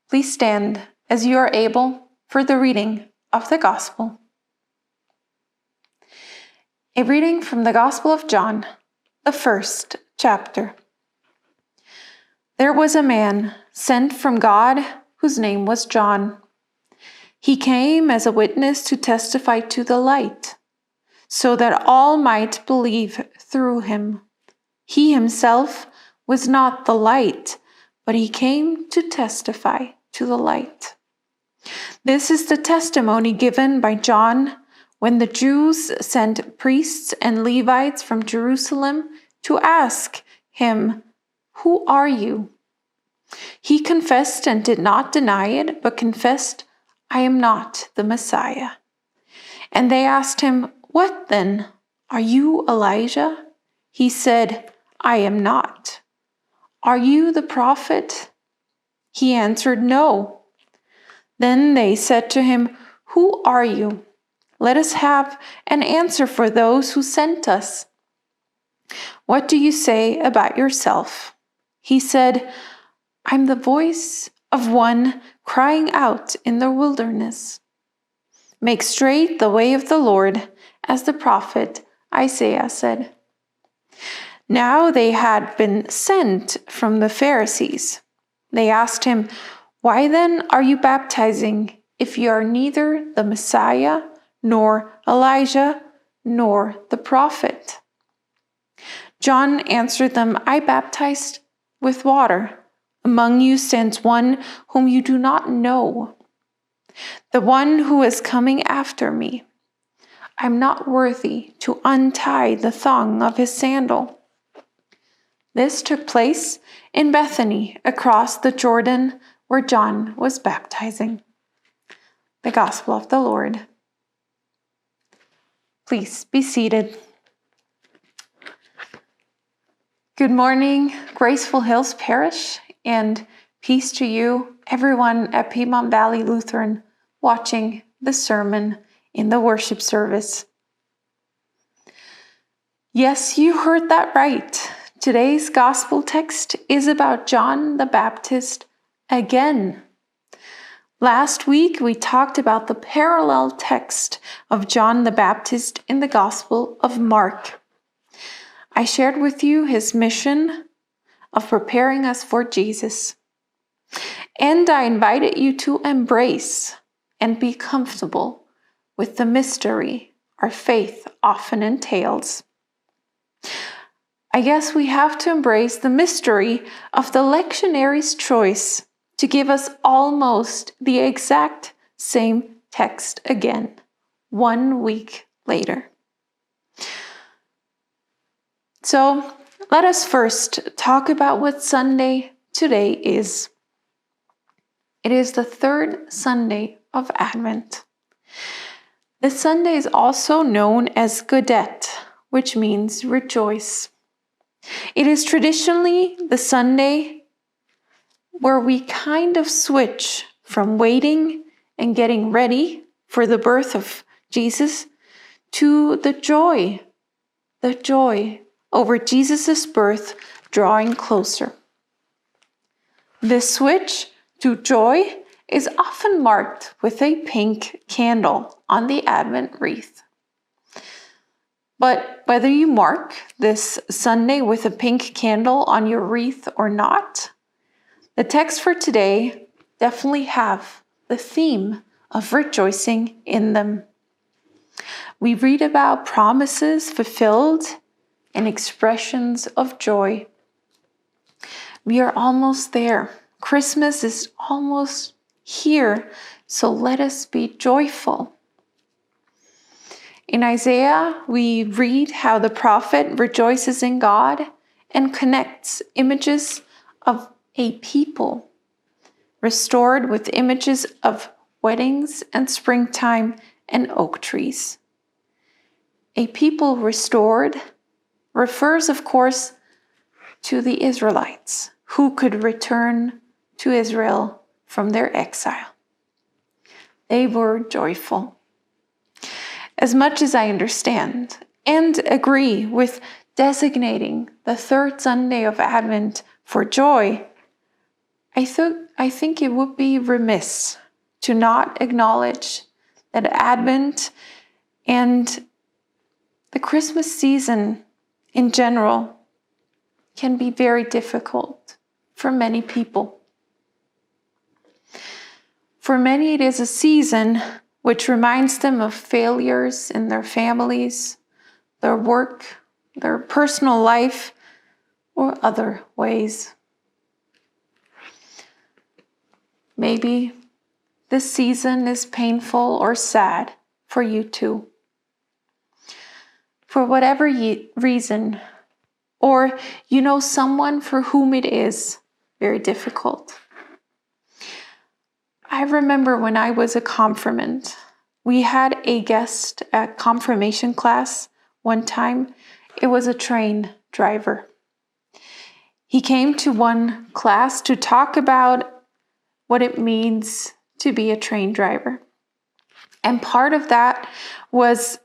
Please stand as you are able for the reading of the Gospel. A reading from the Gospel of John, the 1st chapter. There was a man sent from God whose name was John. He came as a witness to testify to the light, so that all might believe through him. He himself was not the light, but he came to testify to the light. This is the testimony given by John when the Jews sent priests and Levites from Jerusalem to ask him, "Who are you?" He confessed and did not deny it, but confessed, "I am not the Messiah." And they asked him, "What then? Are you Elijah?" He said, "I am not." "Are you the prophet?" He answered, "No." Then they said to him, "Who are you? Let us have an answer for those who sent us. What do you say about yourself?" He said, "I'm the voice of one crying out in the wilderness. Make straight the way of the Lord, as the prophet Isaiah said." Now they had been sent from the Pharisees. They asked him, "Why then are you baptizing if you are neither the Messiah, nor Elijah, nor the prophet?" John answered them, "I baptize with water. Among you stands one whom you do not know, the one who is coming after me. I'm not worthy to untie the thong of his sandal." This took place in Bethany, across the Jordan, where John was baptizing. The Gospel of the Lord. Please be seated. Good morning, Graceful Hills Parish, and peace to you, everyone at Piedmont Valley Lutheran, watching the sermon in the worship service. Yes, you heard that right. Today's gospel text is about John the Baptist again. Last week, we talked about the parallel text of John the Baptist in the Gospel of Mark. I shared with you his mission of preparing us for Jesus. And I invited you to embrace and be comfortable with the mystery our faith often entails. I guess we have to embrace the mystery of the lectionary's choice to give us almost the exact same text again, 1 week later. So let us first talk about what Sunday today is. It is the third Sunday of Advent. This Sunday is also known as Gaudete, which means rejoice. It is traditionally the Sunday where we kind of switch from waiting and getting ready for the birth of Jesus to the joy over Jesus' birth drawing closer. This switch to joy is often marked with a pink candle on the Advent wreath. But whether you mark this Sunday with a pink candle on your wreath or not, the text for today definitely have the theme of rejoicing in them. We read about promises fulfilled and expressions of joy. We are almost there. Christmas is almost here, so let us be joyful. In Isaiah, we read how the prophet rejoices in God and connects images of a people restored with images of weddings and springtime and oak trees. A people restored refers, of course, to the Israelites who could return to Israel from their exile. They were joyful. As much as I understand and agree with designating the third Sunday of Advent for joy, I think it would be remiss to not acknowledge that Advent and the Christmas season in general can be very difficult for many people. For many, it is a season which reminds them of failures in their families, their work, their personal life, or other ways. Maybe this season is painful or sad for you too. For whatever reason, or you know someone for whom it is very difficult. I remember when I was a confirmand, we had a guest at confirmation class one time. It was a train driver. He came to one class to talk about what it means to be a train driver. And part of that was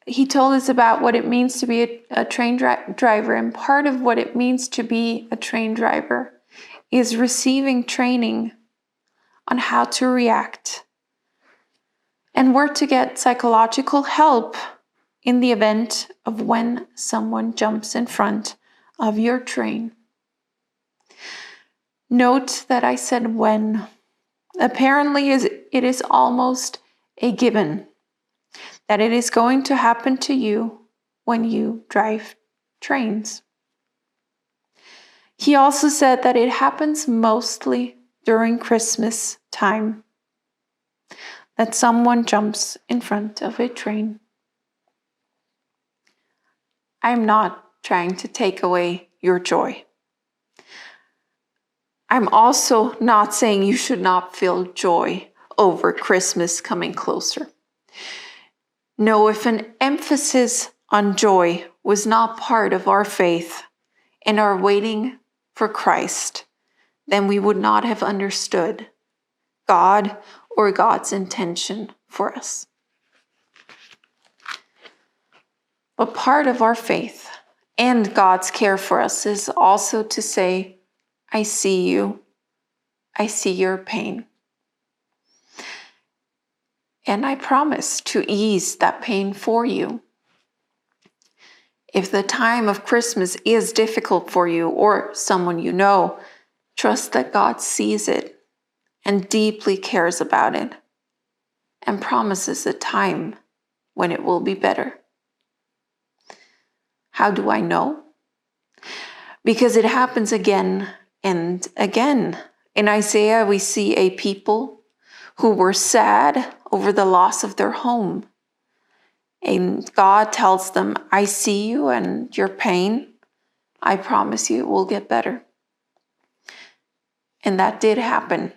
he told us about what it means to be a train driver. And part of what it means to be a train driver is receiving training on how to react and where to get psychological help in the event of when someone jumps in front of your train. Note that I said when. Apparently, it is almost a given that it is going to happen to you when you drive trains. He also said that it happens mostly during Christmas time, that someone jumps in front of a train. I'm not trying to take away your joy. I'm also not saying you should not feel joy over Christmas coming closer. No, if an emphasis on joy was not part of our faith and our waiting for Christ, then we would not have understood God or God's intention for us. But part of our faith and God's care for us is also to say, I see you. I see your pain. And I promise to ease that pain for you. If the time of Christmas is difficult for you or someone you know, trust that God sees it and deeply cares about it and promises a time when it will be better. How do I know? Because it happens again and again. In Isaiah, we see a people who were sad over the loss of their home. And God tells them, I see you and your pain. I promise you it will get better. And that did happen.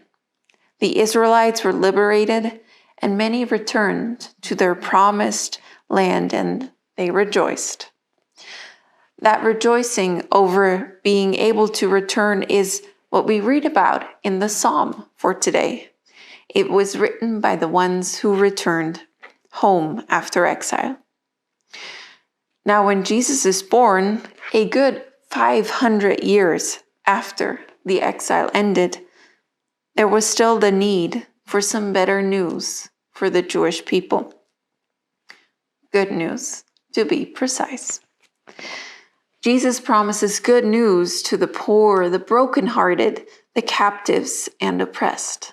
The Israelites were liberated and many returned to their promised land and they rejoiced. That rejoicing over being able to return is what we read about in the psalm for today. It was written by the ones who returned home after exile. Now, when Jesus is born, a good 500 years after the exile ended, there was still the need for some better news for the Jewish people. Good news, to be precise. Jesus promises good news to the poor, the brokenhearted, the captives, and oppressed.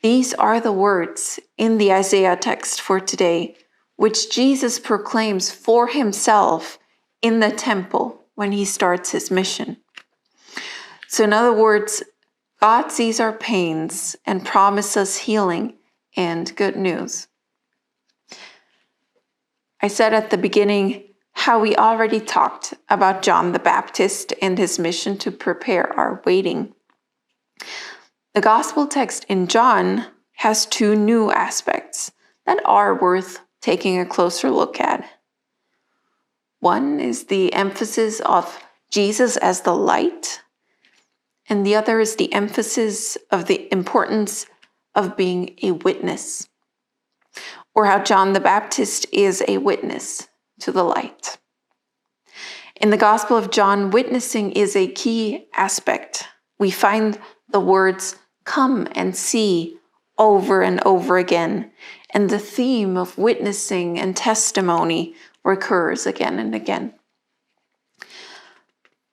These are the words in the Isaiah text for today, which Jesus proclaims for himself in the temple when he starts his mission. So in other words, God sees our pains and promises healing and good news. I said at the beginning how we already talked about John the Baptist and his mission to prepare our waiting. The gospel text in John has two new aspects that are worth taking a closer look at. One is the emphasis of Jesus as the light, and the other is the emphasis of the importance of being a witness, or how John the Baptist is a witness to the light. In the Gospel of John, witnessing is a key aspect We find the words "come and see" over and over again, and the theme of witnessing and testimony recurs again and again.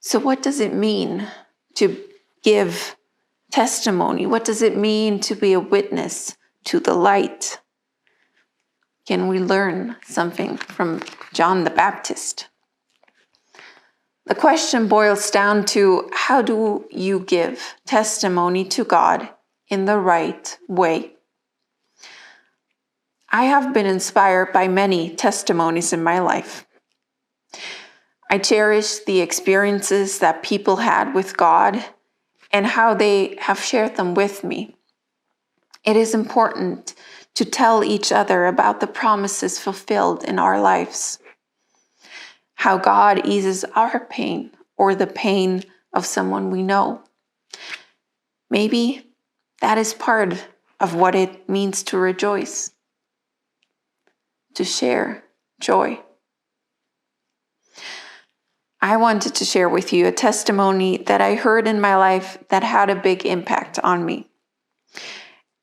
So what does it mean to give testimony? What does it mean to be a witness to the light? Can we learn something from John the Baptist? The question boils down to, how do you give testimony to God in the right way? I have been inspired by many testimonies in my life. I cherish the experiences that people had with God and how they have shared them with me. It is important to tell each other about the promises fulfilled in our lives, how God eases our pain or the pain of someone we know. Maybe that is part of what it means to rejoice, to share joy. I wanted to share with you a testimony that I heard in my life that had a big impact on me.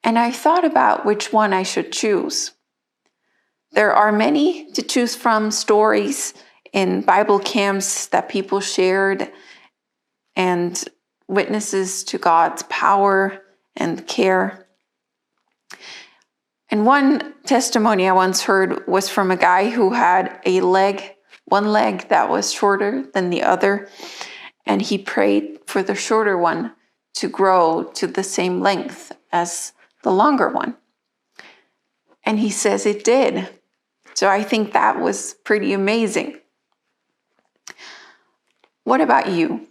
And I thought about which one I should choose. There are many to choose from, stories in Bible camps that people shared, and witnesses to God's power and care. And one testimony I once heard was from a guy who had one leg that was shorter than the other, and he prayed for the shorter one to grow to the same length as the longer one. And he says it did. So I think that was pretty amazing. What about you?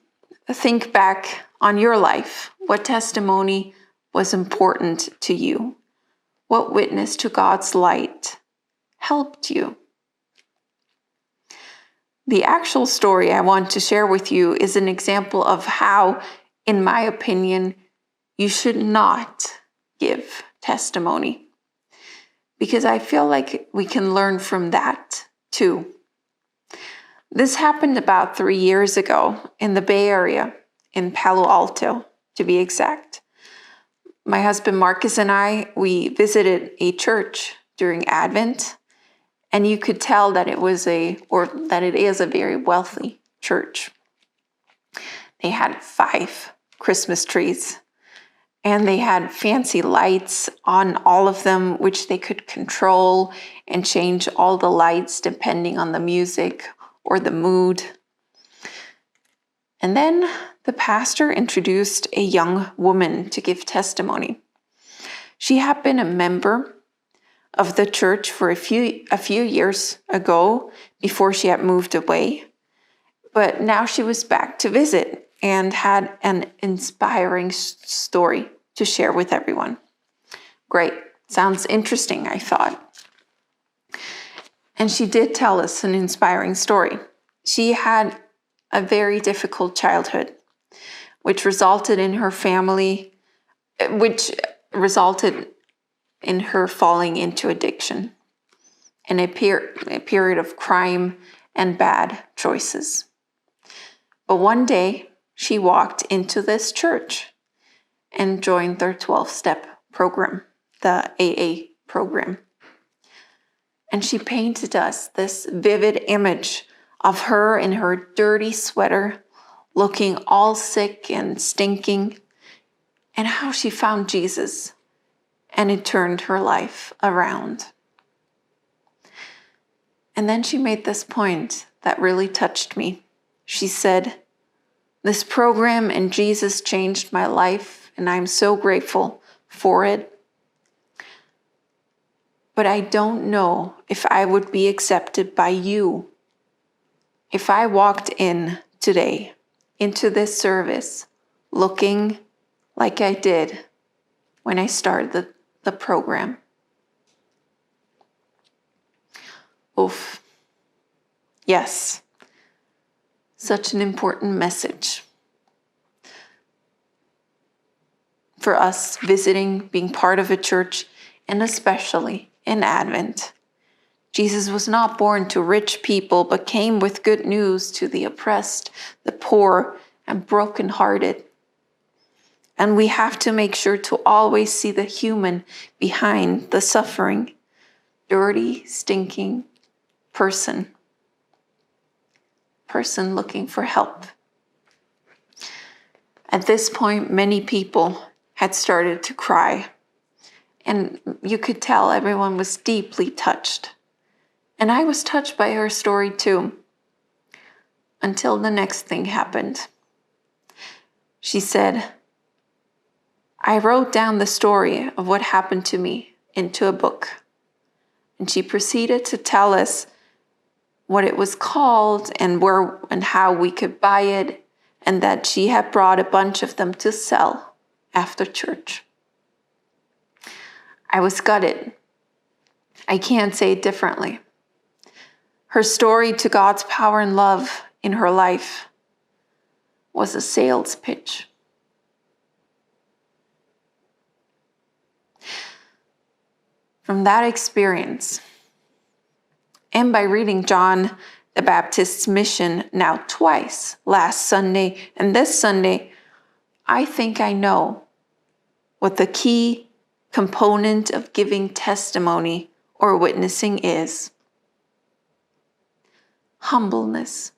Think back on your life. What testimony was important to you? What witness to God's light helped you? The actual story I want to share with you is an example of how, in my opinion, you should not give testimony, because I feel like we can learn from that too. This happened about 3 years ago in the Bay Area, in Palo Alto, to be exact. My husband Marcus and I, we visited a church during Advent, and you could tell that it is a very wealthy church. They had 5 Christmas trees, and they had fancy lights on all of them, which they could control and change all the lights depending on the music or the mood. And then the pastor introduced a young woman to give testimony. She had been a member of the church for a few years ago, before she had moved away, but now she was back to visit and had an inspiring story to share with everyone. Great, sounds interesting, I thought. And she did tell us an inspiring story. She had a very difficult childhood, which resulted in her falling into addiction and a period of crime and bad choices. But one day, she walked into this church and joined their 12-step program, the AA program. And she painted us this vivid image of her in her dirty sweater, looking all sick and stinking, and how she found Jesus, and it turned her life around. And then she made this point that really touched me. She said, "This program and Jesus changed my life, and I'm so grateful for it. But I don't know if I would be accepted by you if I walked in today into this service looking like I did when I started the program." Oof. Yes, such an important message for us visiting, being part of a church, and especially in Advent. Jesus was not born to rich people, but came with good news to the oppressed, the poor, and brokenhearted. And we have to make sure to always see the human behind the suffering, dirty, stinking person looking for help. At this point, many people had started to cry, and you could tell everyone was deeply touched. And I was touched by her story too, until the next thing happened. She said, I wrote down the story of what happened to me into a book. And she proceeded to tell us what it was called and where and how we could buy it, and that she had brought a bunch of them to sell after church. I was gutted. I can't say it differently. Her story to God's power and love in her life was a sales pitch. From that experience, and by reading John the Baptist's mission now twice, last Sunday and this Sunday, I think I know what the key component of giving testimony or witnessing is. Humbleness.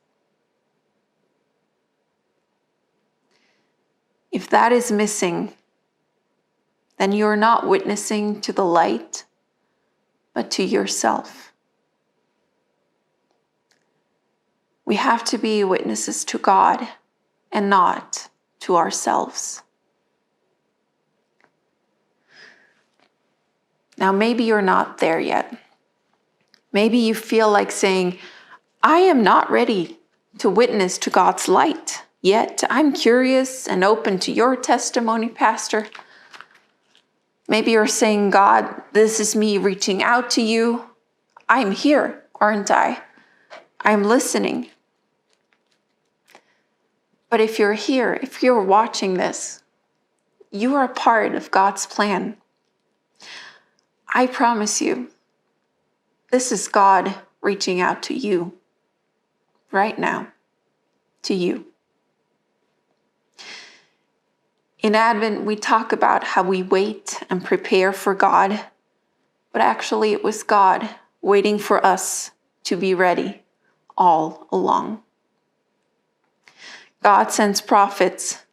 If that is missing, then you're not witnessing to the light, but to yourself. We have to be witnesses to God and not to ourselves. Now, maybe you're not there yet. Maybe you feel like saying, I am not ready to witness to God's light, yet I'm curious and open to your testimony, Pastor. Maybe you're saying, God, this is me reaching out to you. I'm here, aren't I? I'm listening. But if you're here, if you're watching this, you are a part of God's plan. I promise you, this is God reaching out to you right now, to you. In Advent, we talk about how we wait and prepare for God, but actually it was God waiting for us to be ready all along. God sends prophets.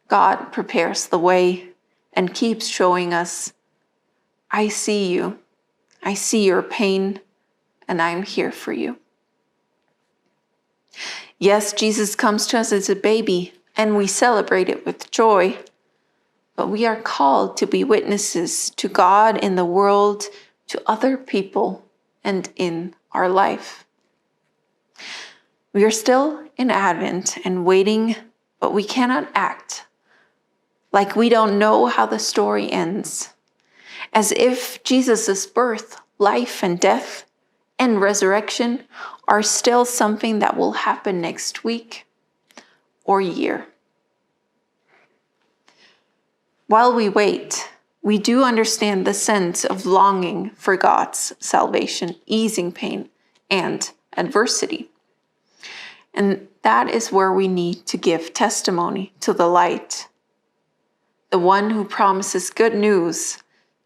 God prepares the way and keeps showing us, I see you. I see your pain, and I'm here for you. Yes, Jesus comes to us as a baby, and we celebrate it with joy. But we are called to be witnesses to God in the world, to other people, and in our life. We are still in Advent and waiting, but we cannot act like we don't know how the story ends, as if Jesus' birth, life, and death and resurrection are still something that will happen next week or year. While we wait, we do understand the sense of longing for God's salvation, easing pain and adversity. And that is where we need to give testimony to the light, the one who promises good news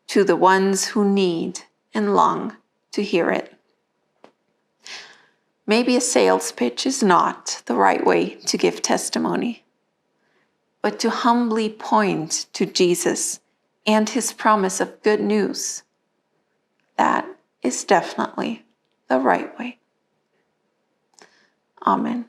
to the ones who need and long to hear it. Maybe a sales pitch is not the right way to give testimony, but to humbly point to Jesus and his promise of good news. That is definitely the right way. Amen.